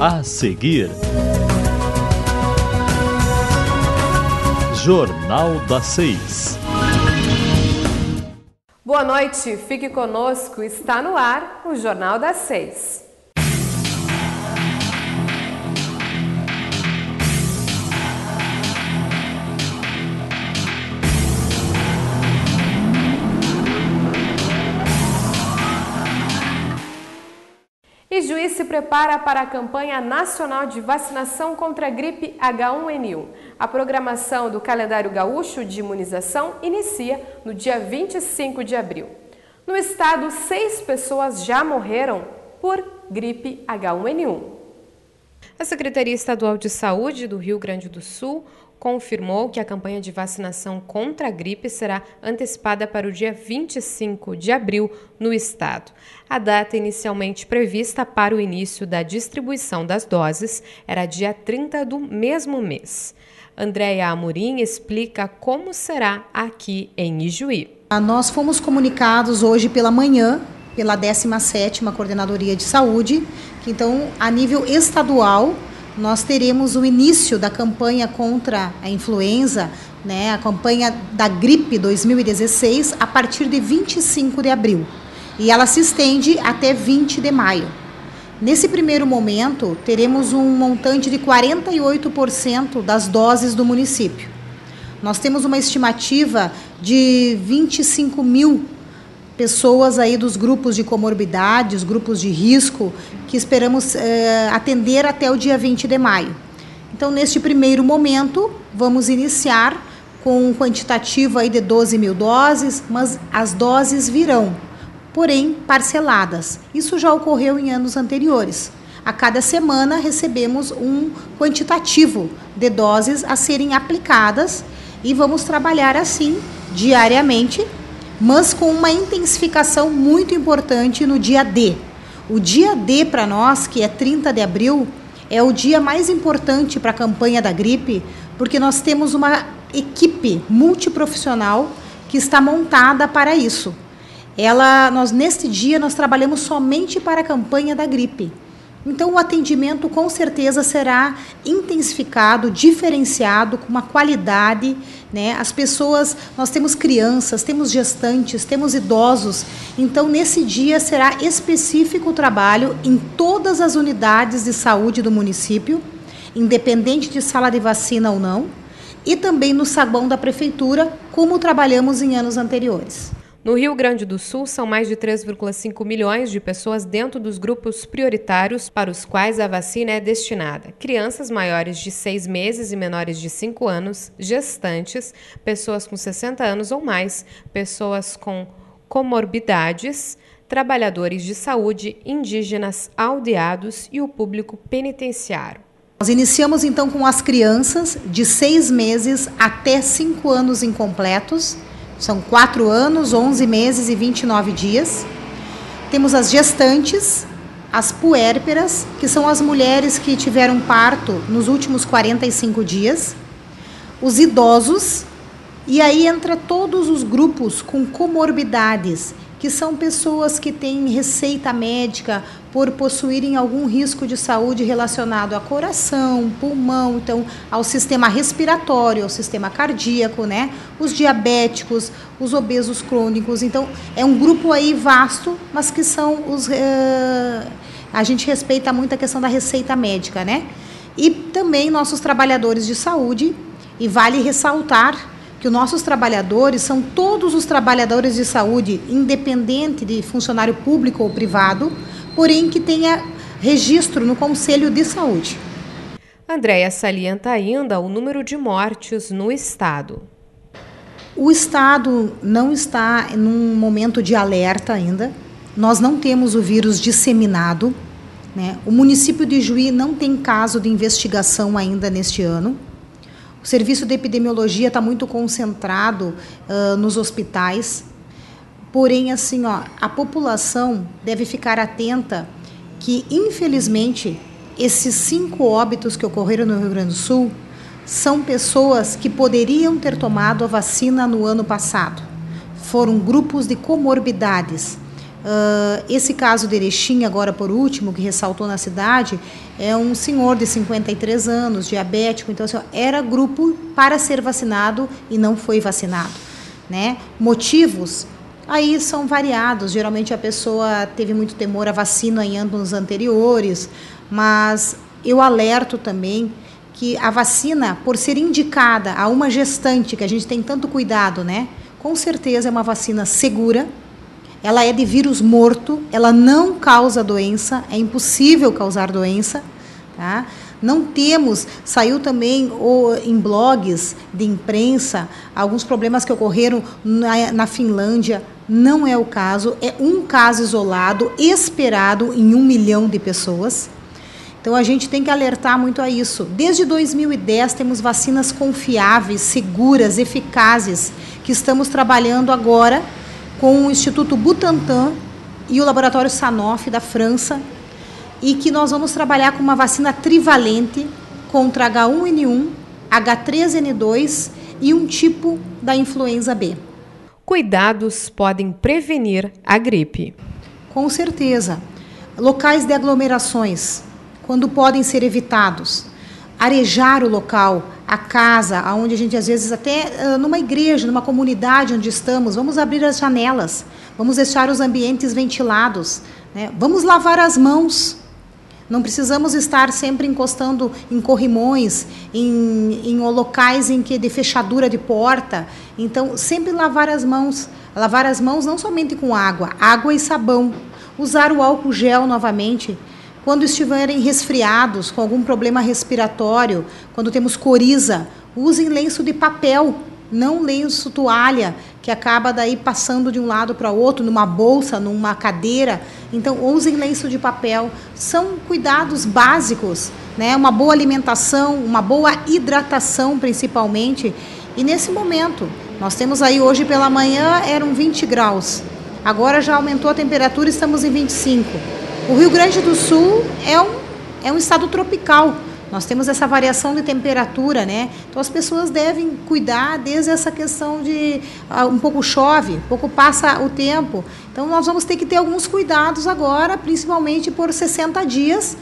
A seguir, Jornal das 6. Boa noite, fique conosco, está no ar o Jornal das 6. Ijuí se prepara para a campanha nacional de vacinação contra a gripe H1N1. A programação do calendário gaúcho de imunização inicia no dia 25 de abril. No estado, 6 pessoas já morreram por gripe H1N1. A Secretaria Estadual de Saúde do Rio Grande do Sul confirmou que a campanha de vacinação contra a gripe será antecipada para o dia 25 de abril no estado. A data inicialmente prevista para o início da distribuição das doses era dia 30 do mesmo mês. Andréia Amorim explica como será aqui em Ijuí. Nós fomos comunicados hoje pela manhã pela 17ª Coordenadoria de Saúde, que então, a nível estadual, nós teremos o início da campanha contra a influenza, a campanha da gripe 2016, a partir de 25 de abril. E ela se estende até 20 de maio. Nesse primeiro momento, teremos um montante de 48% das doses do município. Nós temos uma estimativa de 25 mil pessoas aí dos grupos de comorbidades, grupos de risco, que esperamos atender até o dia 20 de maio. Então, neste primeiro momento, vamos iniciar com um quantitativo aí de 12 mil doses, mas as doses virão, porém parceladas. Isso já ocorreu em anos anteriores. A cada semana recebemos um quantitativo de doses a serem aplicadas e vamos trabalhar assim diariamente, mas com uma intensificação muito importante no dia D. O dia D para nós, que é 30 de abril, é o dia mais importante para a campanha da gripe, porque nós temos uma equipe multiprofissional que está montada para isso. Neste dia, nós trabalhamos somente para a campanha da gripe. Então, o atendimento com certeza será intensificado, diferenciado, com uma qualidade, As pessoas, nós temos crianças, temos gestantes, temos idosos. Então, nesse dia será específico o trabalho em todas as unidades de saúde do município, independente de sala de vacina ou não, e também no saguão da prefeitura, como trabalhamos em anos anteriores. No Rio Grande do Sul, são mais de 3,5 milhões de pessoas dentro dos grupos prioritários para os quais a vacina é destinada. Crianças maiores de 6 meses e menores de 5 anos, gestantes, pessoas com 60 anos ou mais, pessoas com comorbidades, trabalhadores de saúde, indígenas, aldeados e o público penitenciário. Nós iniciamos então com as crianças de 6 meses até 5 anos incompletos. São 4 anos, 11 meses e 29 dias. Temos as gestantes, as puérperas, que são as mulheres que tiveram parto nos últimos 45 dias. Os idosos, e aí entra todos os grupos com comorbidades, que são pessoas que têm receita médica por possuírem algum risco de saúde relacionado a coração, pulmão, então ao sistema respiratório, ao sistema cardíaco, Os diabéticos, os obesos crônicos. Então, é um grupo aí vasto, mas que são a gente respeita muito a questão da receita médica, E também nossos trabalhadores de saúde, e vale ressaltar que os nossos trabalhadores são todos os trabalhadores de saúde, independente de funcionário público ou privado, porém que tenha registro no Conselho de Saúde. Andréia salienta ainda o número de mortes no estado. O estado não está num momento de alerta ainda. Nós não temos o vírus disseminado, O município de Ijuí não tem caso de investigação ainda neste ano. O serviço de epidemiologia está muito concentrado nos hospitais. Porém, a população deve ficar atenta que, infelizmente, esses 5 óbitos que ocorreram no Rio Grande do Sul são pessoas que poderiam ter tomado a vacina no ano passado. Foram grupos de comorbidades, Esse caso de Erechim, agora por último, que ressaltou na cidade, é um senhor de 53 anos, diabético, então assim, era grupo para ser vacinado e não foi vacinado, né? Motivos aí são variados, geralmente a pessoa teve muito temor à vacina em anos anteriores, mas eu alerto também que a vacina, por ser indicada a uma gestante, que a gente tem tanto cuidado, né? Com certeza é uma vacina segura. Ela é de vírus morto, ela não causa doença, é impossível causar doença, tá? Não temos, saiu também em blogs de imprensa, alguns problemas que ocorreram na Finlândia, não é o caso, é um caso isolado, esperado em 1 milhão de pessoas. Então a gente tem que alertar muito a isso. Desde 2010 temos vacinas confiáveis, seguras, eficazes, que estamos trabalhando agora com o Instituto Butantan e o Laboratório Sanofi da França, e que nós vamos trabalhar com uma vacina trivalente contra H1N1, H3N2 e um tipo da influenza B. Cuidados podem prevenir a gripe. Com certeza. Locais de aglomerações, quando podem ser evitados. Arejar o local, a casa, onde a gente às vezes até numa igreja, numa comunidade onde estamos, vamos abrir as janelas, vamos deixar os ambientes ventilados, né? Vamos lavar as mãos. Não precisamos estar sempre encostando em corrimões, em locais em que de fechadura de porta. Então, sempre lavar as mãos. Lavar as mãos não somente com água e sabão. Usar o álcool gel novamente. Quando estiverem resfriados, com algum problema respiratório, quando temos coriza, usem lenço de papel, não lenço toalha, que acaba daí passando de um lado para o outro, numa bolsa, numa cadeira. Então, usem lenço de papel. São cuidados básicos, né? Uma boa alimentação, uma boa hidratação, principalmente. E nesse momento, nós temos aí hoje pela manhã, eram 20 graus. Agora já aumentou a temperatura, estamos em 25. O Rio Grande do Sul é um estado tropical. Nós temos essa variação de temperatura, né? Então as pessoas devem cuidar desde essa questão de um pouco chove, um pouco passa o tempo. Então nós vamos ter que ter alguns cuidados agora, principalmente por 60 dias.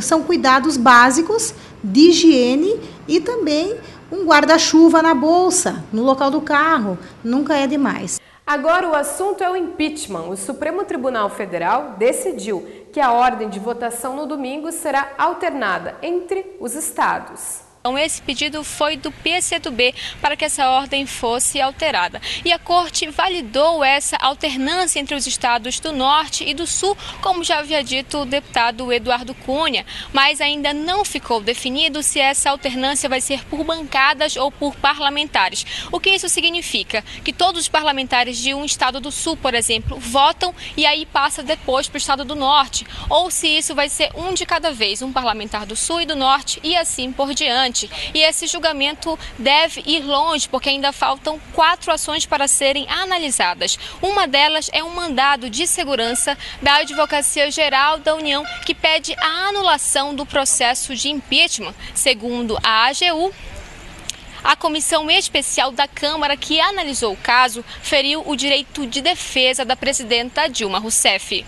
São cuidados básicos de higiene e também um guarda-chuva na bolsa, no local do carro. Nunca é demais. Agora o assunto é o impeachment. O Supremo Tribunal Federal decidiu que a ordem de votação no domingo será alternada entre os estados. Então, esse pedido foi do PCdoB para que essa ordem fosse alterada. E a Corte validou essa alternância entre os estados do Norte e do Sul, como já havia dito o deputado Eduardo Cunha. Mas ainda não ficou definido se essa alternância vai ser por bancadas ou por parlamentares. O que isso significa? Que todos os parlamentares de um estado do Sul, por exemplo, votam e aí passa depois para o estado do Norte. Ou se isso vai ser um de cada vez, um parlamentar do Sul e do Norte e assim por diante. E esse julgamento deve ir longe, porque ainda faltam 4 ações para serem analisadas. Uma delas é um mandado de segurança da Advocacia Geral da União, que pede a anulação do processo de impeachment. Segundo a AGU, a comissão especial da Câmara que analisou o caso feriu o direito de defesa da presidenta Dilma Rousseff.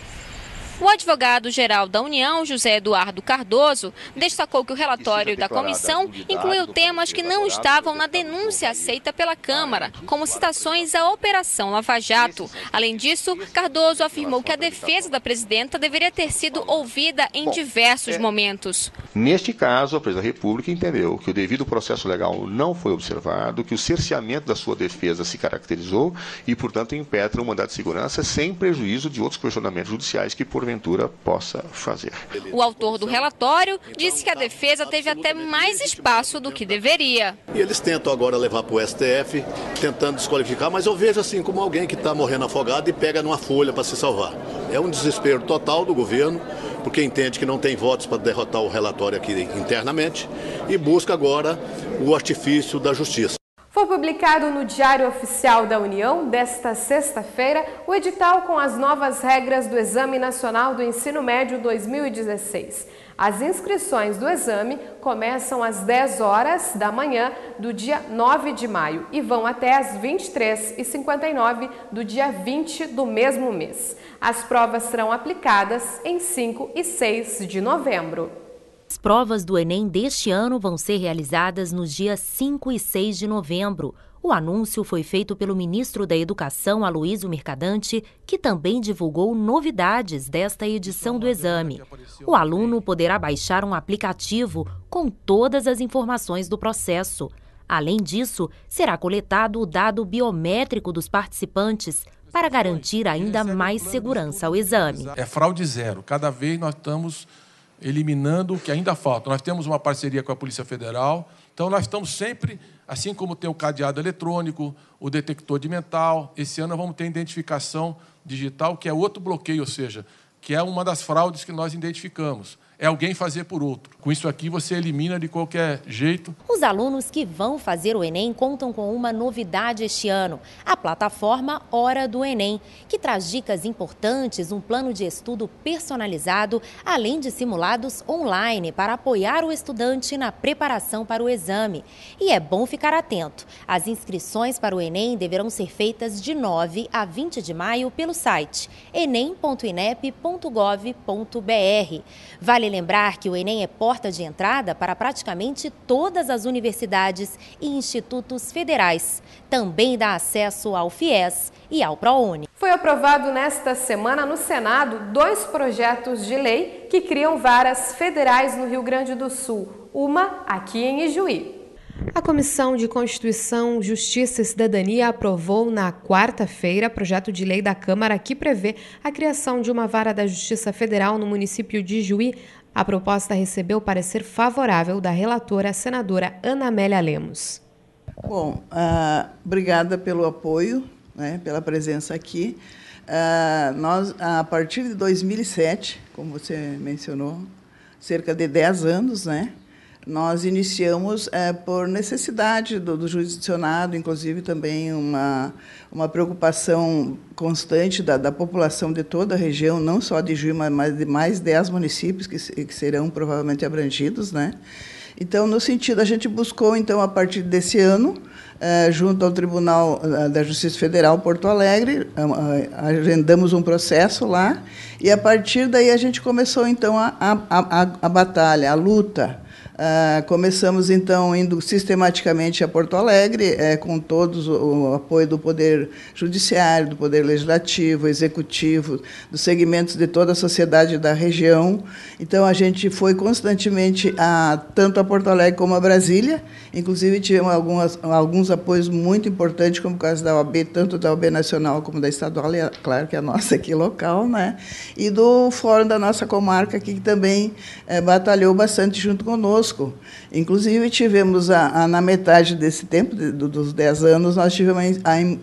O advogado-geral da União, José Eduardo Cardoso, destacou que o relatório da comissão incluiu temas que não estavam na denúncia aceita pela Câmara, como citações à Operação Lava Jato. Além disso, Cardoso afirmou que a defesa da presidenta deveria ter sido ouvida em diversos momentos. Neste caso, a presidente da República entendeu que o devido processo legal não foi observado, que o cerceamento da sua defesa se caracterizou e, portanto, impetra o mandado de segurança sem prejuízo de outros questionamentos judiciais que, porventura, possa fazer. O autor do relatório disse que a defesa teve até mais espaço do que deveria. E eles tentam agora levar para o STF, tentando desqualificar, mas eu vejo assim como alguém que está morrendo afogado e pega numa folha para se salvar. É um desespero total do governo, porque entende que não tem votos para derrotar o relatório aqui internamente e busca agora o artifício da justiça. Foi publicado no Diário Oficial da União desta sexta-feira o edital com as novas regras do Exame Nacional do Ensino Médio 2016. As inscrições do exame começam às 10 horas da manhã do dia 9 de maio e vão até às 23h59 do dia 20 do mesmo mês. As provas serão aplicadas em 5 e 6 de novembro. As provas do Enem deste ano vão ser realizadas nos dias 5 e 6 de novembro. O anúncio foi feito pelo ministro da Educação, Aloysio Mercadante, que também divulgou novidades desta edição do exame. O aluno poderá baixar um aplicativo com todas as informações do processo. Além disso, será coletado o dado biométrico dos participantes para garantir ainda mais segurança ao exame. É fraude zero. Cada vez nós estamos eliminando o que ainda falta. Nós temos uma parceria com a Polícia Federal, então nós estamos sempre, assim como tem o cadeado eletrônico, o detector de metal, esse ano vamos ter identificação digital, que é outro bloqueio, ou seja, que é uma das fraudes que nós identificamos. É alguém fazer por outro. Com isso aqui você elimina de qualquer jeito. Os alunos que vão fazer o Enem contam com uma novidade este ano, a plataforma Hora do Enem, que traz dicas importantes, um plano de estudo personalizado, além de simulados online para apoiar o estudante na preparação para o exame. E é bom ficar atento. As inscrições para o Enem deverão ser feitas de 9 a 20 de maio pelo site enem.inep.gov.br. Vale lembrar que o Enem é porta de entrada para praticamente todas as universidades e institutos federais. Também dá acesso ao FIES e ao ProUni. Foi aprovado nesta semana no Senado 2 projetos de lei que criam varas federais no Rio Grande do Sul, uma aqui em Ijuí. A Comissão de Constituição, Justiça e Cidadania aprovou na quarta-feira projeto de lei da Câmara que prevê a criação de uma vara da Justiça Federal no município de Ijuí. A proposta recebeu parecer favorável da relatora, a senadora Ana Amélia Lemos. Bom, obrigada pelo apoio, né, pela presença aqui. Nós, a partir de 2007, como você mencionou, cerca de 10 anos, né, nós iniciamos, por necessidade do jurisdicionado, inclusive também uma preocupação constante da população de toda a região, não só de Ijuí, mas de mais 10 municípios que serão provavelmente abrangidos, né? Então, no sentido, a gente buscou, então, a partir desse ano, junto ao Tribunal da Justiça Federal Porto Alegre, agendamos um processo lá, e, a partir daí, a gente começou, então, a batalha, a luta. Começamos, então, indo sistematicamente a Porto Alegre, com todos o apoio do Poder Judiciário, do Poder Legislativo, Executivo, dos segmentos de toda a sociedade da região. Então, a gente foi constantemente tanto a Porto Alegre como a Brasília, inclusive tivemos alguns apoios muito importantes, como o caso da OAB, tanto da OAB Nacional como da Estadual, e claro que a nossa aqui local, né? E do Fórum da nossa comarca, aqui, que também batalhou bastante junto conosco. Inclusive, tivemos, na metade desse tempo, dos 10 anos, nós tivemos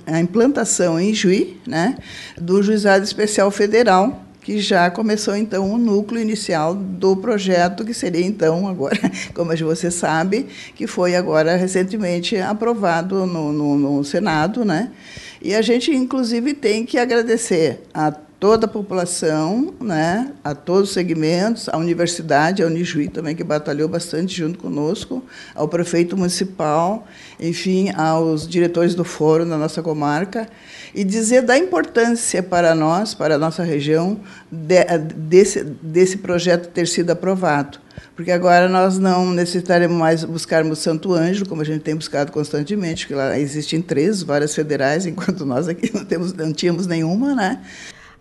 a implantação em Ijuí, né, do Juizado Especial Federal, que já começou, então, o núcleo inicial do projeto, que seria, então, agora, como você sabe, que foi agora recentemente aprovado no Senado, né? E a gente, inclusive, tem que agradecer a toda a população, né, a todos os segmentos, a universidade, a Unijuí também, que batalhou bastante junto conosco, ao prefeito municipal, enfim, aos diretores do fórum da nossa comarca, e dizer da importância para nós, para a nossa região, desse projeto ter sido aprovado. Porque agora nós não necessitaremos mais buscarmos Santo Ângelo, como a gente tem buscado constantemente, porque lá existem 3 varas federais, enquanto nós aqui não tínhamos nenhuma, né?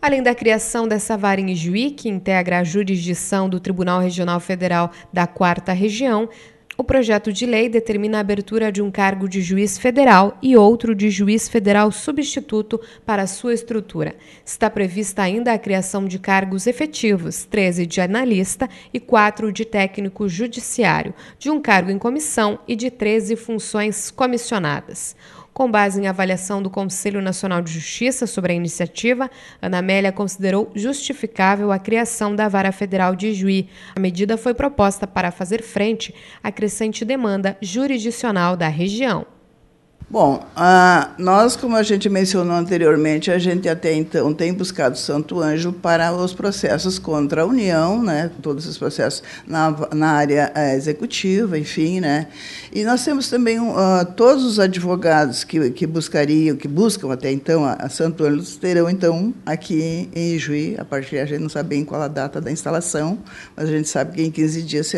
Além da criação dessa vara em Ijuí, que integra a jurisdição do Tribunal Regional Federal da 4ª Região, o projeto de lei determina a abertura de um cargo de juiz federal e outro de juiz federal substituto para sua estrutura. Está prevista ainda a criação de cargos efetivos, 13 de analista e 4 de técnico judiciário, de um cargo em comissão e de 13 funções comissionadas. Com base em avaliação do Conselho Nacional de Justiça sobre a iniciativa, Ana Amélia considerou justificável a criação da Vara Federal de Ijuí. A medida foi proposta para fazer frente à crescente demanda jurisdicional da região. Bom, nós, como a gente mencionou anteriormente, a gente até então tem buscado Santo Ângelo para os processos contra a União, né, todos os processos na área executiva, enfim, né, e nós temos também todos os advogados que buscam até então a Santo Ângelo, terão então aqui em Ijuí, a partir, a gente não sabe bem qual a data da instalação, mas a gente sabe que em 15 dias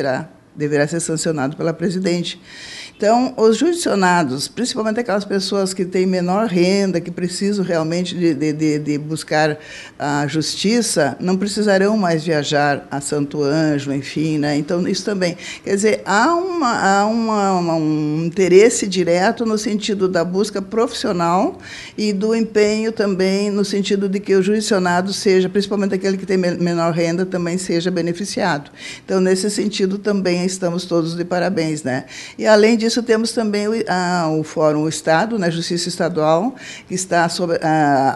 deverá ser sancionado pela presidente. Então, os judicionados, principalmente aquelas pessoas que têm menor renda, que precisam realmente de buscar a justiça, não precisarão mais viajar a Santo Ângelo, enfim, né? Então, isso também. Quer dizer, há um interesse direto no sentido da busca profissional e do empenho também no sentido de que o judicionado seja, principalmente aquele que tem menor renda, também seja beneficiado. Então, nesse sentido, também estamos todos de parabéns, né? E, além disso, temos também o Fórum Estado, na Justiça Estadual, que está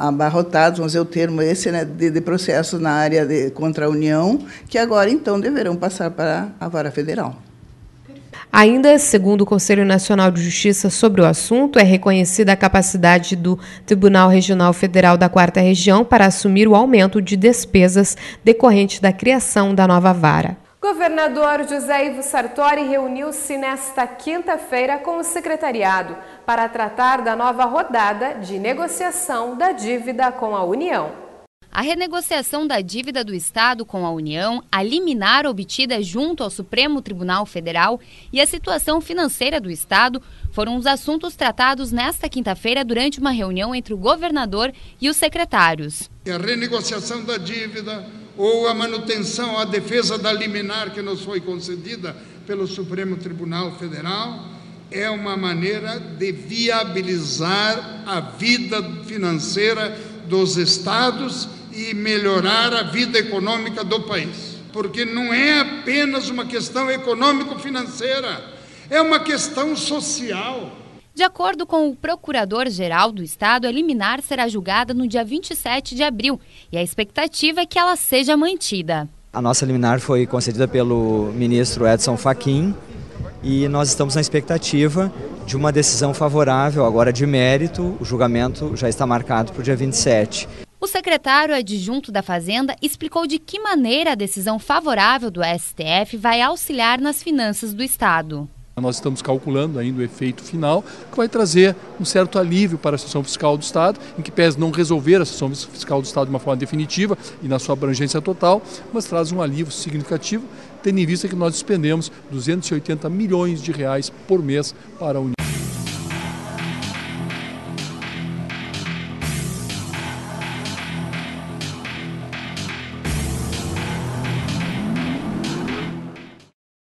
abarrotado, vamos dizer o termo esse, né, de processos na área contra a União, que agora, então, deverão passar para a Vara Federal. Ainda, segundo o Conselho Nacional de Justiça sobre o assunto, é reconhecida a capacidade do Tribunal Regional Federal da 4ª Região para assumir o aumento de despesas decorrente da criação da nova vara. Governador José Ivo Sartori reuniu-se nesta quinta-feira com o secretariado para tratar da nova rodada de negociação da dívida com a União. A renegociação da dívida do Estado com a União, a liminar obtida junto ao Supremo Tribunal Federal e a situação financeira do Estado foram os assuntos tratados nesta quinta-feira durante uma reunião entre o governador e os secretários. A renegociação da dívida ou a manutenção, a defesa da liminar que nos foi concedida pelo Supremo Tribunal Federal é uma maneira de viabilizar a vida financeira dos estados e melhorar a vida econômica do país. Porque não é apenas uma questão econômico-financeira, é uma questão social. De acordo com o Procurador-Geral do Estado, a liminar será julgada no dia 27 de abril e a expectativa é que ela seja mantida. A nossa liminar foi concedida pelo ministro Edson Fachin e nós estamos na expectativa de uma decisão favorável, agora de mérito. O julgamento já está marcado para o dia 27. O secretário adjunto da Fazenda explicou de que maneira a decisão favorável do STF vai auxiliar nas finanças do Estado. Nós estamos calculando ainda o efeito final, que vai trazer um certo alívio para a situação fiscal do Estado, em que pese não resolver a situação fiscal do Estado de uma forma definitiva e na sua abrangência total, mas traz um alívio significativo, tendo em vista que nós despendemos R$ 280 milhões por mês para a União.